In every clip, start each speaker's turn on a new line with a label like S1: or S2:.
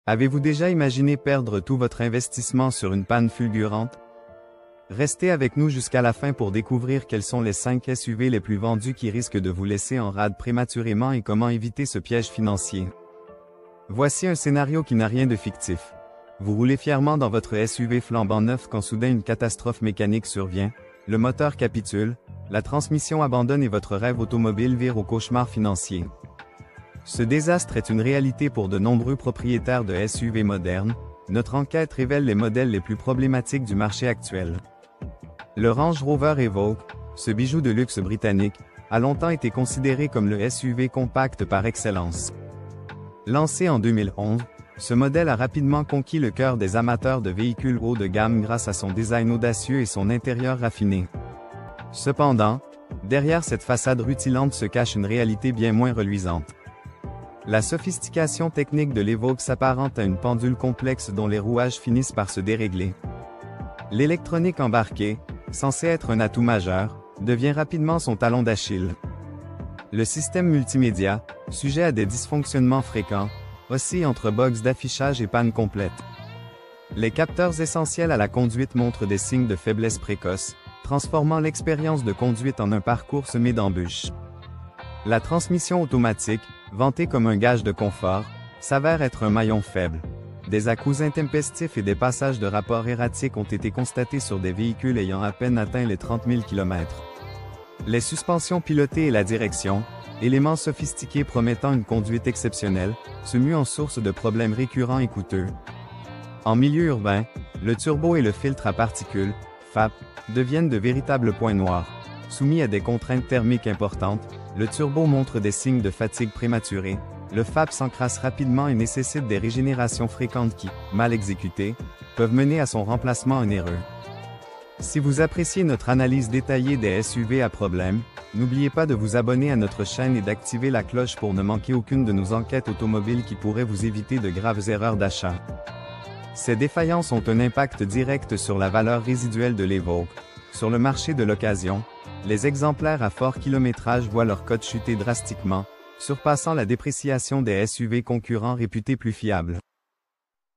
S1: Avez-vous déjà imaginé perdre tout votre investissement sur une panne fulgurante? Restez avec nous jusqu'à la fin pour découvrir quels sont les 5 SUV les plus vendus qui risquent de vous laisser en rade prématurément et comment éviter ce piège financier. Voici un scénario qui n'a rien de fictif. Vous roulez fièrement dans votre SUV flambant neuf quand soudain une catastrophe mécanique survient, le moteur capitule, la transmission abandonne et votre rêve automobile vire au cauchemar financier. Ce désastre est une réalité pour de nombreux propriétaires de SUV modernes. Notre enquête révèle les modèles les plus problématiques du marché actuel. Le Range Rover Evoque, ce bijou de luxe britannique, a longtemps été considéré comme le SUV compact par excellence. Lancé en 2011, ce modèle a rapidement conquis le cœur des amateurs de véhicules haut de gamme grâce à son design audacieux et son intérieur raffiné. Cependant, derrière cette façade rutilante se cache une réalité bien moins reluisante. La sophistication technique de l'Evoque s'apparente à une pendule complexe dont les rouages finissent par se dérégler. L'électronique embarquée, censée être un atout majeur, devient rapidement son talon d'Achille. Le système multimédia, sujet à des dysfonctionnements fréquents, oscille entre bugs d'affichage et pannes complètes. Les capteurs essentiels à la conduite montrent des signes de faiblesse précoce, transformant l'expérience de conduite en un parcours semé d'embûches. La transmission automatique, vantée comme un gage de confort, s'avère être un maillon faible. Des à-coups intempestifs et des passages de rapport erratiques ont été constatés sur des véhicules ayant à peine atteint les 30 000 km. Les suspensions pilotées et la direction, éléments sophistiqués promettant une conduite exceptionnelle, se muent en source de problèmes récurrents et coûteux. En milieu urbain, le turbo et le filtre à particules, FAP, deviennent de véritables points noirs. Soumis à des contraintes thermiques importantes, le turbo montre des signes de fatigue prématurée, le FAP s'encrasse rapidement et nécessite des régénérations fréquentes qui, mal exécutées, peuvent mener à son remplacement onéreux. Si vous appréciez notre analyse détaillée des SUV à problème, n'oubliez pas de vous abonner à notre chaîne et d'activer la cloche pour ne manquer aucune de nos enquêtes automobiles qui pourraient vous éviter de graves erreurs d'achat. Ces défaillances ont un impact direct sur la valeur résiduelle de l'Evoque. Sur le marché de l'occasion, les exemplaires à fort kilométrage voient leur cote chuter drastiquement, surpassant la dépréciation des SUV concurrents réputés plus fiables.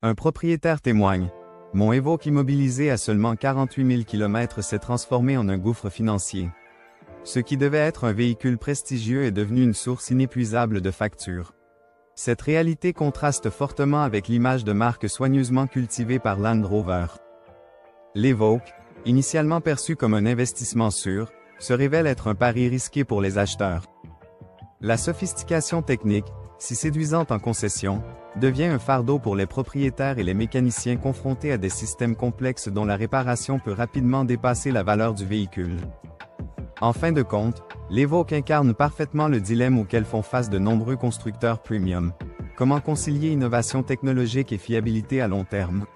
S1: Un propriétaire témoigne: « Mon Evoque immobilisé à seulement 48 000 km s'est transformé en un gouffre financier. Ce qui devait être un véhicule prestigieux est devenu une source inépuisable de factures. » Cette réalité contraste fortement avec l'image de marque soigneusement cultivée par Land Rover. L'Evoque, initialement perçu comme un investissement sûr, se révèle être un pari risqué pour les acheteurs. La sophistication technique, si séduisante en concession, devient un fardeau pour les propriétaires et les mécaniciens confrontés à des systèmes complexes dont la réparation peut rapidement dépasser la valeur du véhicule. En fin de compte, l'Evoque incarne parfaitement le dilemme auquel font face de nombreux constructeurs premium. Comment concilier innovation technologique et fiabilité à long terme?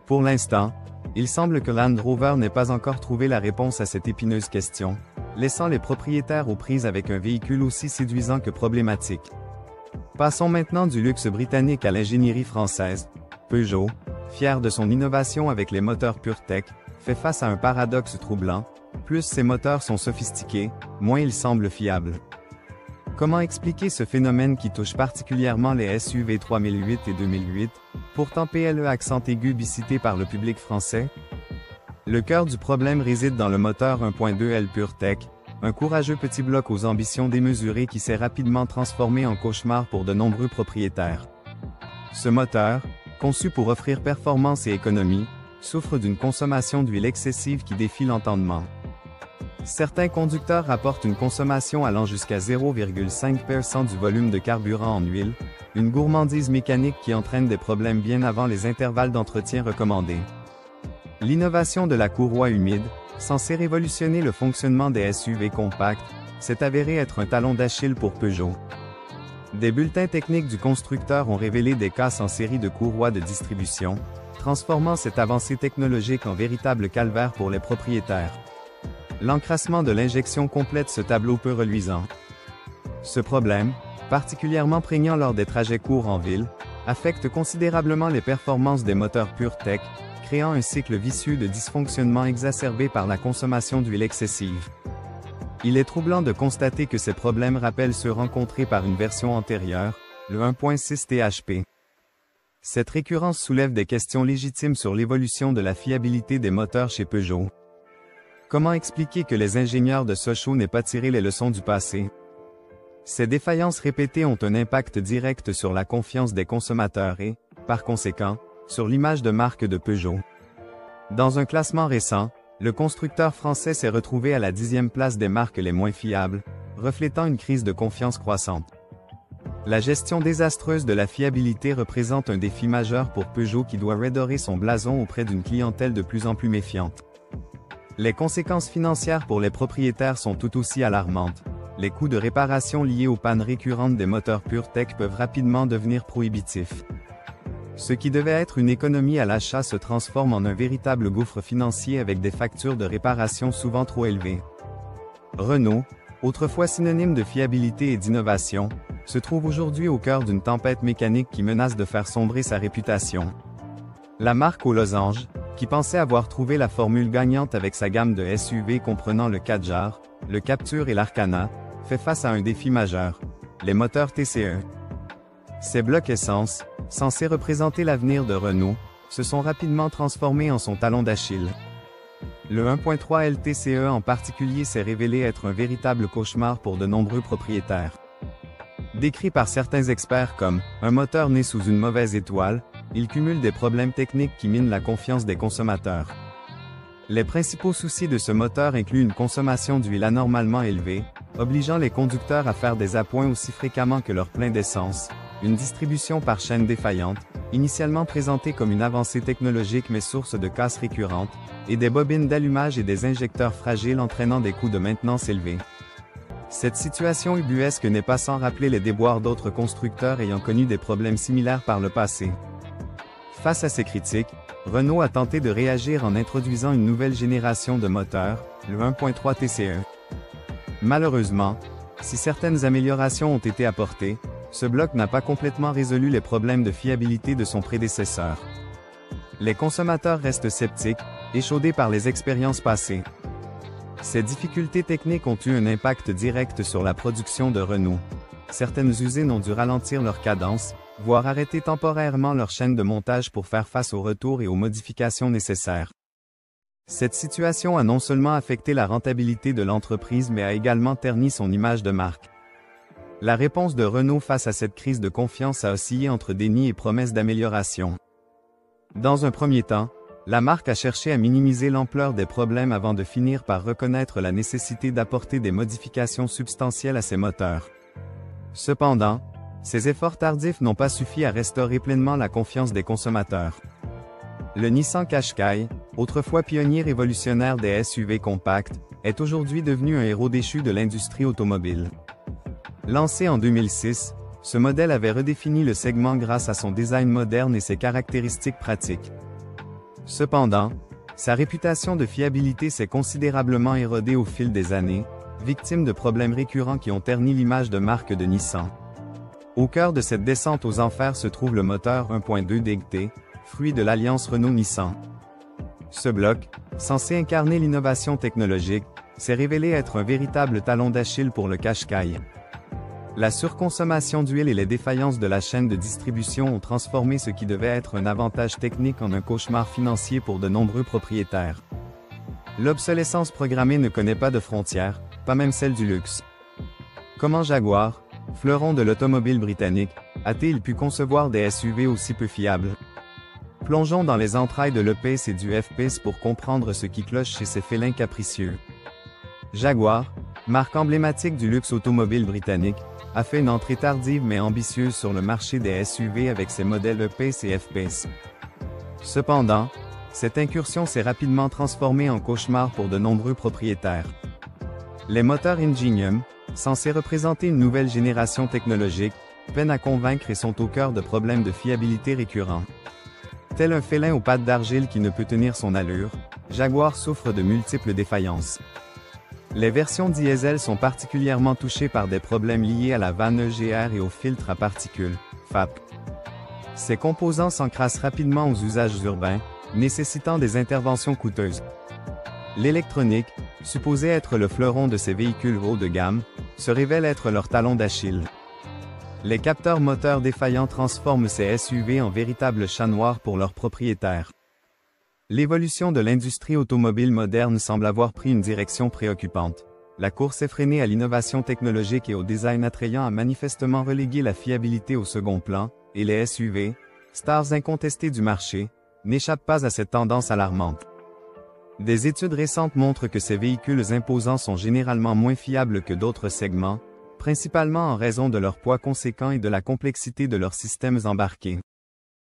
S1: Pour l'instant, il semble que Land Rover n'ait pas encore trouvé la réponse à cette épineuse question, laissant les propriétaires aux prises avec un véhicule aussi séduisant que problématique. Passons maintenant du luxe britannique à l'ingénierie française. Peugeot, fier de son innovation avec les moteurs PureTech, fait face à un paradoxe troublant: plus ses moteurs sont sophistiqués, moins ils semblent fiables. Comment expliquer ce phénomène qui touche particulièrement les SUV 3008 et 2008, pourtant PLE accent aigu bicité par le public français? Le cœur du problème réside dans le moteur 1.2 L PureTech, un courageux petit bloc aux ambitions démesurées qui s'est rapidement transformé en cauchemar pour de nombreux propriétaires. Ce moteur, conçu pour offrir performance et économie, souffre d'une consommation d'huile excessive qui défie l'entendement. Certains conducteurs rapportent une consommation allant jusqu'à 0,5% du volume de carburant en huile, une gourmandise mécanique qui entraîne des problèmes bien avant les intervalles d'entretien recommandés. L'innovation de la courroie humide, censée révolutionner le fonctionnement des SUV compacts, s'est avérée être un talon d'Achille pour Peugeot. Des bulletins techniques du constructeur ont révélé des casses en série de courroies de distribution, transformant cette avancée technologique en véritable calvaire pour les propriétaires. L'encrassement de l'injection complète ce tableau peu reluisant. Ce problème, particulièrement prégnant lors des trajets courts en ville, affecte considérablement les performances des moteurs PureTech, créant un cycle vicieux de dysfonctionnement exacerbé par la consommation d'huile excessive. Il est troublant de constater que ces problèmes rappellent ceux rencontrés par une version antérieure, le 1.6 THP. Cette récurrence soulève des questions légitimes sur l'évolution de la fiabilité des moteurs chez Peugeot. Comment expliquer que les ingénieurs de Sochaux n'aient pas tiré les leçons du passé? Ces défaillances répétées ont un impact direct sur la confiance des consommateurs et, par conséquent, sur l'image de marque de Peugeot. Dans un classement récent, le constructeur français s'est retrouvé à la 10e place des marques les moins fiables, reflétant une crise de confiance croissante. La gestion désastreuse de la fiabilité représente un défi majeur pour Peugeot qui doit redorer son blason auprès d'une clientèle de plus en plus méfiante. Les conséquences financières pour les propriétaires sont tout aussi alarmantes. Les coûts de réparation liés aux pannes récurrentes des moteurs PureTech peuvent rapidement devenir prohibitifs. Ce qui devait être une économie à l'achat se transforme en un véritable gouffre financier avec des factures de réparation souvent trop élevées. Renault, autrefois synonyme de fiabilité et d'innovation, se trouve aujourd'hui au cœur d'une tempête mécanique qui menace de faire sombrer sa réputation. La marque aux losanges, qui pensait avoir trouvé la formule gagnante avec sa gamme de SUV comprenant le Kadjar, le Captur et l'Arcana, fait face à un défi majeur, les moteurs TCE. Ces blocs essence, censés représenter l'avenir de Renault, se sont rapidement transformés en son talon d'Achille. Le 1.3 LTCE en particulier s'est révélé être un véritable cauchemar pour de nombreux propriétaires. Décrit par certains experts comme « un moteur né sous une mauvaise étoile », il cumule des problèmes techniques qui minent la confiance des consommateurs. Les principaux soucis de ce moteur incluent une consommation d'huile anormalement élevée, obligeant les conducteurs à faire des appoints aussi fréquemment que leur plein d'essence, une distribution par chaîne défaillante, initialement présentée comme une avancée technologique mais source de casses récurrentes, et des bobines d'allumage et des injecteurs fragiles entraînant des coûts de maintenance élevés. Cette situation ubuesque n'est pas sans rappeler les déboires d'autres constructeurs ayant connu des problèmes similaires par le passé. Face à ces critiques, Renault a tenté de réagir en introduisant une nouvelle génération de moteurs, le 1.3 TCE. Malheureusement, si certaines améliorations ont été apportées, ce bloc n'a pas complètement résolu les problèmes de fiabilité de son prédécesseur. Les consommateurs restent sceptiques, échaudés par les expériences passées. Ces difficultés techniques ont eu un impact direct sur la production de Renault. Certaines usines ont dû ralentir leur cadence, voire arrêter temporairement leur chaîne de montage pour faire face aux retours et aux modifications nécessaires. Cette situation a non seulement affecté la rentabilité de l'entreprise mais a également terni son image de marque. La réponse de Renault face à cette crise de confiance a oscillé entre déni et promesses d'amélioration. Dans un premier temps, la marque a cherché à minimiser l'ampleur des problèmes avant de finir par reconnaître la nécessité d'apporter des modifications substantielles à ses moteurs. Cependant, ces efforts tardifs n'ont pas suffi à restaurer pleinement la confiance des consommateurs. Le Nissan Qashqai, autrefois pionnier révolutionnaire des SUV compacts, est aujourd'hui devenu un héros déchu de l'industrie automobile. Lancé en 2006, ce modèle avait redéfini le segment grâce à son design moderne et ses caractéristiques pratiques. Cependant, sa réputation de fiabilité s'est considérablement érodée au fil des années, victime de problèmes récurrents qui ont terni l'image de marque de Nissan. Au cœur de cette descente aux enfers se trouve le moteur 1.2 DGT, fruit de l'alliance Renault-Nissan. Ce bloc, censé incarner l'innovation technologique, s'est révélé être un véritable talon d'Achille pour le Qashqai. La surconsommation d'huile et les défaillances de la chaîne de distribution ont transformé ce qui devait être un avantage technique en un cauchemar financier pour de nombreux propriétaires. L'obsolescence programmée ne connaît pas de frontières, pas même celle du luxe. Comment Jaguar, fleuron de l'automobile britannique, a-t-il pu concevoir des SUV aussi peu fiables? Plongeons dans les entrailles de l'E-Pace et du F-Pace pour comprendre ce qui cloche chez ces félins capricieux. Jaguar, marque emblématique du luxe automobile britannique, a fait une entrée tardive mais ambitieuse sur le marché des SUV avec ses modèles E-Pace et F-Pace. Cependant, cette incursion s'est rapidement transformée en cauchemar pour de nombreux propriétaires. Les moteurs Ingenium, censés représenter une nouvelle génération technologique, peinent à convaincre et sont au cœur de problèmes de fiabilité récurrents. Tel un félin aux pattes d'argile qui ne peut tenir son allure, Jaguar souffre de multiples défaillances. Les versions diesel sont particulièrement touchées par des problèmes liés à la vanne EGR et au filtre à particules, FAP. Ces composants s'encrassent rapidement aux usages urbains, nécessitant des interventions coûteuses. L'électronique, supposée être le fleuron de ces véhicules haut de gamme, se révèle être leur talon d'Achille. Les capteurs moteurs défaillants transforment ces SUV en véritables chats noirs pour leurs propriétaires. L'évolution de l'industrie automobile moderne semble avoir pris une direction préoccupante. La course effrénée à l'innovation technologique et au design attrayant a manifestement relégué la fiabilité au second plan, et les SUV, stars incontestées du marché, n'échappent pas à cette tendance alarmante. Des études récentes montrent que ces véhicules imposants sont généralement moins fiables que d'autres segments, principalement en raison de leur poids conséquent et de la complexité de leurs systèmes embarqués.